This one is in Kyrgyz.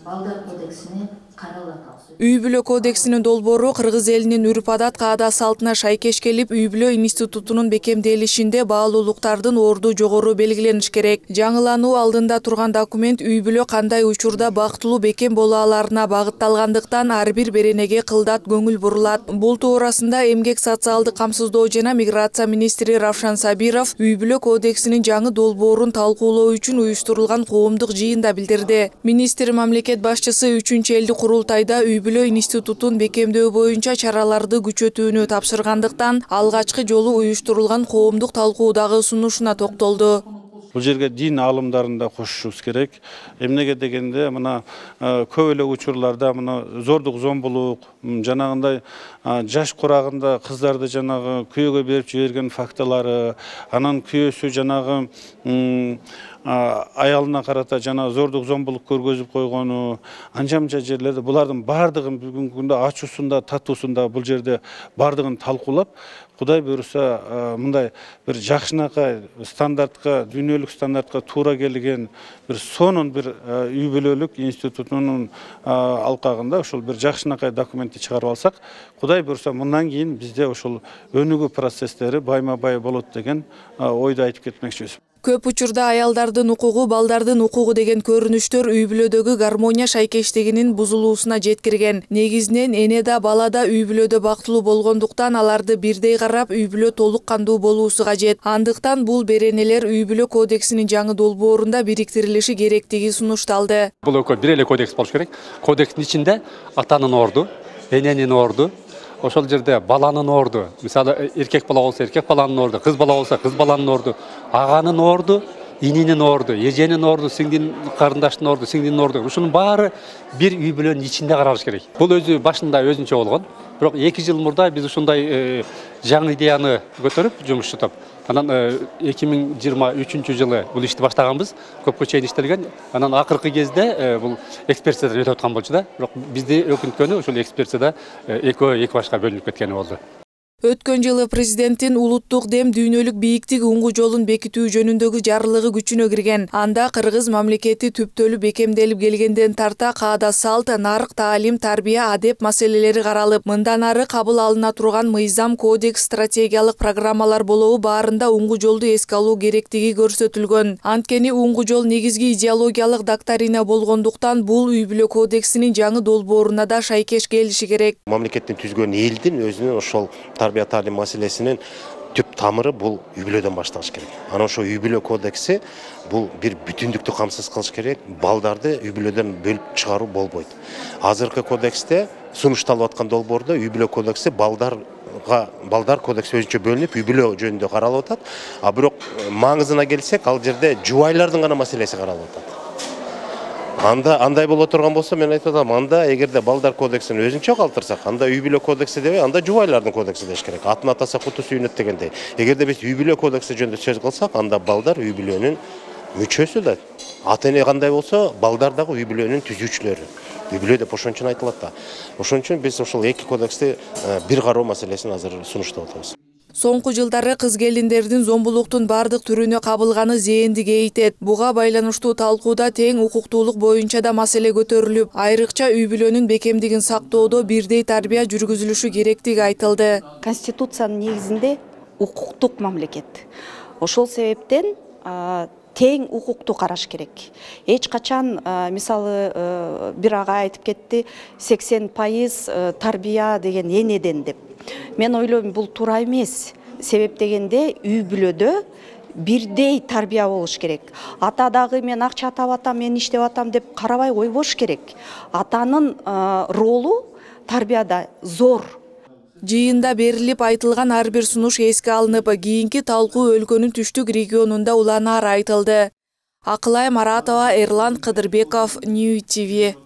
балдар кодексини карап атабыз. Үй-бүлө кодексинин долбоору кыргыз элинин үрп-адат каада салтына шайкеш келип, үй-бүлө институтунун бекемделишинде баалуулуктардын орду жогору белгилениш керек. Жаңылануу алдында турган документ үй-бүлө кандай учурда бактылуу бекем боло аларына багытталгандыктан ар бир беренеге кылдат көңүл бурулат. Бул туурасында Эмгек социалдык камсыздоо жана миграция министри Равшан Сабиров үй-бүлө кодексинин жаңы долбоорун талкуулоо үчүн уюштурулган коомдук жыйында билдирди. Министр мамлекет башчысы 3-элдик курултайда үй-бүлө институтун бекемдөө боюнча чараларды күчөтүүнү тапшыргандыктан алгачкы жолу уюштурулган коомдук талкуудагы сунушуна токтолду. Бұл жерге дин алымдарын да кошушубуз керек. Эмнеге дегенде мына көп эле учурларда мына зордук зомбулук, жанагындай жаш курагында кыздарды жанагы күйөөгө берип жиберген фактылары, анан күйөөсү жанагы аялына карата жана зордук зомбулук көргөзүп койгону, анча-мынча жерлерде булардын бардыгын бүгүнкү күндө ачуусунда, татуусунда бул жерде бардыгын талкуулап, Кудай буйруса мындай бир жакшынакай стандартка, дүйнөлүк стандартка туура келген бир сонун бир үй-бүлөлүк институтунун алкагында ошол бир жакшынакай документти чыгарып алсак, Кудай буйруса мындан кийин бизде ошол өнүгүү процесстери байма-бай болот деген ойду айтып кетмекчибиз. Көп учурда аялдардын укугу, балдардын укугу деген көрүнүштөр үй-бүлөдөгү гармония шайкештигинин бузулуусуна жеткирген. Негизинен эне да бала да үй-бүлөдө бактылуу болгондуктан аларды бирдей карап, үй-бүлө толук кандуу болуусу кажет. Андыктан бул беренелер үй-бүлө кодексинин жаңы долбоорунда бириктирилиши керектиги сунушталды. Бул бир эле кодекс болуш керек. Кодекстин ичинде атанын орду, эненин орду, ошол жерде баланын орду, мисалы эркек бала болсо эркек баланын орду, кыз бала болсо кыз баланын орду, аганын орду, ининин орду, эженин орду, сиңдин карындаштын орду, сиңдинин орду. Ушунун баары бир үй-бүлөнүн ичинде каралыш керек. Бул өзү башында өзүнчө болгон. Бирок 2 жыл мурда биз ушундай жаңы идеяны көтөрүп жумушчутуп, анан 2023 жылы бул ишти баштаганбыз. Көпкө чейин иштелген. Анан акыркы кезде бул экспертизадан өтүп аткан болчу да. Бирок бизди өкүнткөнү ошол экспертизада эки башка бөлүнүп кеткени болду. Өткөн жылы президенттин улуттук дем дүйнөлүк бийиктик уңгу жолун бекитүү жөнүндөгү жарлыгы күчүнө кирген. Анда кыргыз мамлекети түптөлүп бекемделип келгенден тарта каада салт, нарык, таалим, тарбия, адеп маселелери каралып, мындан ары кабыл алына турган мыйзам, кодекс, стратегиялык программалар болобу баарында уңгу жолду эске алуу керектиги көрсөтүлгөн. Анткени уңгу жол негизги идеологиялык доктрина болгондуктан бул үй-бүлө кодексинин жаңы долбооруна да шайкеш келиши керек. Мамлекеттин түзгөн элдин өзүнүн ошол тарбия таалим маселесинин түп тамыры бул үй-бүлөдөн башталыш керек. Анан ошо үй-бүлө кодекси бул бир бүтүндүктү камсыз кылыш керек. Балдарды үй-бүлөдөн бөлүп чыгаруу болбойт. Азыркы кодексте сунушталып аткан долбоордо үй-бүлө кодекси балдар кодекси өзүнчө бөлүнүп, үй-бүлө жөнүндө каралып атат. А бирок маңызына келсек, ал жерде жубайлардын гана маселеси каралып атат. Андай боло турган болсо, мен айтып атам, анда эгерде балдар кодексин өзүнчө калтырсак, анда үй-бүлө кодекси дебей, анда жубайлардын кодекси деш керек. Атын атаса куту сүйүнөт дегендей. Эгерде биз үй-бүлө кодекси жөнүндө сөз кылсак, анда балдар үй-бүлөнүн мүчөсү да. Ата-эне кандай болсо, балдар дагы үй-бүлөнүн түзүүчүлөрү. Үй-бүлө деп ошон үчүн айтылат да. Ошон үчүн биз ошол эки кодексти бир кароо маселесин азыр сунуштап атабыз. Соңку жылдары кыз келиндердин зомбулуктун бардык түрүнө кабылганы зээндик эйтет. Буга байланыштуу талкууда тең укуктуулук боюнча да маселе көтөрүлүп, айрыкча үй-бүлөнүн бекемдигин сактоодо бирдей тарбия жүргүзүлүшү керектиги айтылды. Конституциянын негизинде укуктук мамлекет. Ошол себептен тең укукту караш керек. Эч качан, мисалы, бир ага айтып кетти, 80% тарбия деген энеден деп. Мен ойлойм, бул туура эмес. Себеп дегенде үй-бүлөдө бирдей тарбия болуш керек. Ата дагы мен акча тап атам, мен иштеп атам деп карабай койбош керек. Атанын ролу тарбияда зор. Жыйында берилип айтылган ар бир сунуш эске алынып, кийинки талкуу өлкөнүн түштүк регионунда уланаар айтылды. Акылай Маратова, Эрлан Кыдырбеков, Нью ТВ.